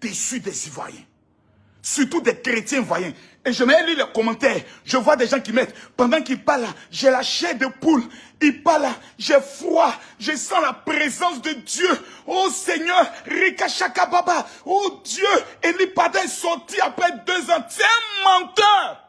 déçu des Ivoiriens. Surtout des chrétiens ivoiriens. Et je me lis les commentaires. Je vois des gens qui mettent, pendant qu'il parle là, j'ai la chair de poule. Il parle là, j'ai froid. Je sens la présence de Dieu. Oh Seigneur, Rikashaka Baba. Oh Dieu, Eli Pada est sorti après 2 ans. C'est un menteur.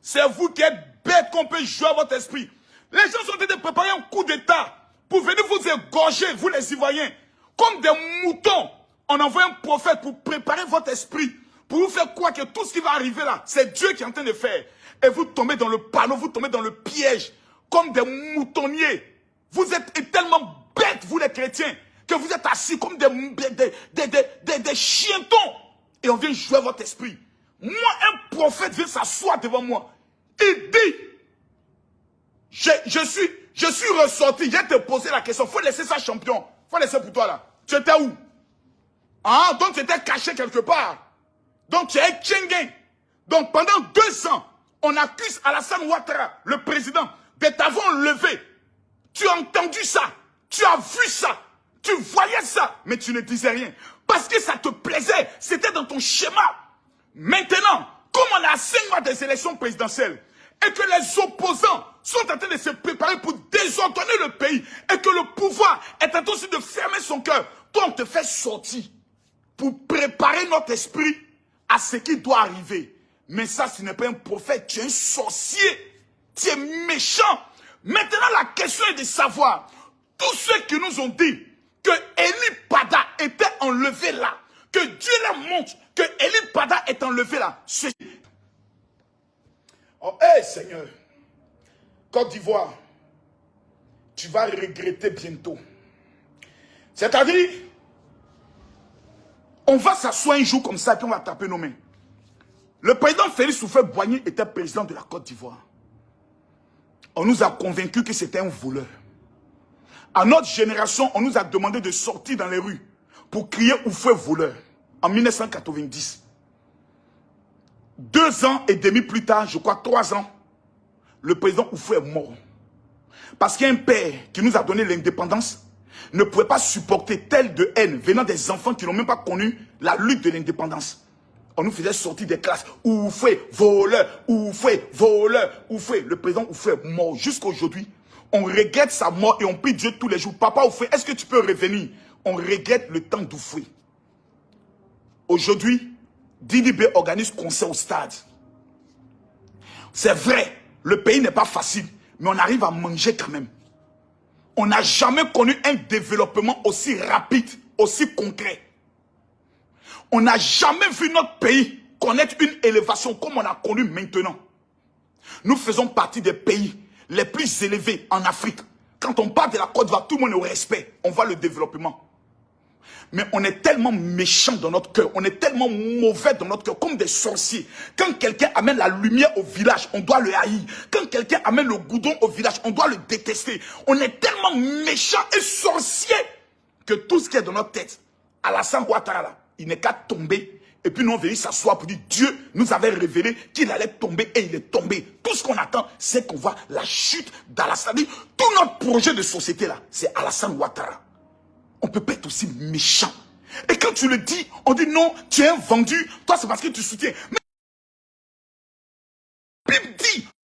C'est vous qui êtes bête qu'on peut jouer à votre esprit. Les gens sont en train de préparer un coup d'état pour venir vous égorger, vous les Ivoiriens. Comme des moutons. On envoie un prophète pour préparer votre esprit. Pour vous faire croire que tout ce qui va arriver là, c'est Dieu qui est en train de faire. Et vous tombez dans le panneau, vous tombez dans le piège. Comme des moutonniers. Vous êtes tellement bêtes, vous les chrétiens, que vous êtes assis comme des chientons. Et on vient jouer votre esprit. Moi, un prophète vient s'asseoir devant moi. Il dit, je suis ressorti. Je te posé la question. Faut laisser ça champion. Faut laisser pour toi là. Tu étais où? Ah, donc tu étais caché quelque part. Donc tu es Tchengen. Donc pendant 2 ans, on accuse Alassane Ouattara, le président, de t'avoir enlevé. Tu as entendu ça. Tu as vu ça. Tu voyais ça. Mais tu ne disais rien. Parce que ça te plaisait. C'était dans ton schéma. Maintenant, comme on a à 5 mois des élections présidentielles, et que les opposants sont en train de se préparer pour désordonner le pays, et que le pouvoir est en train aussi de fermer son cœur, toi on te fait sortir pour préparer notre esprit à ce qui doit arriver. Mais ça, ce n'est pas un prophète, tu es un sorcier, tu es méchant. Maintenant, la question est de savoir, tous ceux qui nous ont dit que Eli Pada était enlevé là, que Dieu leur montre que Eli Pada est enlevé là. Oh, hé Seigneur, Côte d'Ivoire, tu vas regretter bientôt. C'est-à-dire, on va s'asseoir un jour comme ça et on va taper nos mains. Le président Félix Houphouët-Boigny était président de la Côte d'Ivoire. On nous a convaincus que c'était un voleur. À notre génération, on nous a demandé de sortir dans les rues pour crier Houphouët voleur en 1990. 2 ans et demi plus tard, je crois 3 ans, le président Houphouët est mort. Parce qu'un père qui nous a donné l'indépendance ne pouvait pas supporter telle de haine venant des enfants qui n'ont même pas connu la lutte de l'indépendance. On nous faisait sortir des classes. Houphouët, voleur, Houphouët, voleur, Houphouët. Le président Houphouët est mort jusqu'à aujourd'hui. On regrette sa mort et on prie Dieu tous les jours. Papa Houphouët, est-ce que tu peux revenir? On regrette le temps d'Houphouët. Aujourd'hui, Didi B organise concert au stade. C'est vrai, le pays n'est pas facile, mais on arrive à manger quand même. On n'a jamais connu un développement aussi rapide, aussi concret. On n'a jamais vu notre pays connaître une élévation comme on a connu maintenant. Nous faisons partie des pays les plus élevés en Afrique. Quand on parle de la Côte d'Ivoire, tout le monde est au respect. On voit le développement. Mais on est tellement méchants dans notre cœur, on est tellement mauvais dans notre cœur, comme des sorciers. Quand quelqu'un amène la lumière au village, on doit le haïr. Quand quelqu'un amène le goudron au village, on doit le détester. On est tellement méchants et sorciers que tout ce qui est dans notre tête, Alassane Ouattara là, il n'est qu'à tomber. Et puis nous on vient s'asseoir pour dire Dieu nous avait révélé qu'il allait tomber et il est tombé. Tout ce qu'on attend, c'est qu'on voit la chute d'Alassane. Tout notre projet de société là, c'est Alassane Ouattara. On ne peut pas être aussi méchant. Et quand tu le dis, on dit non, tu es un vendu, toi c'est parce que tu soutiens. Mais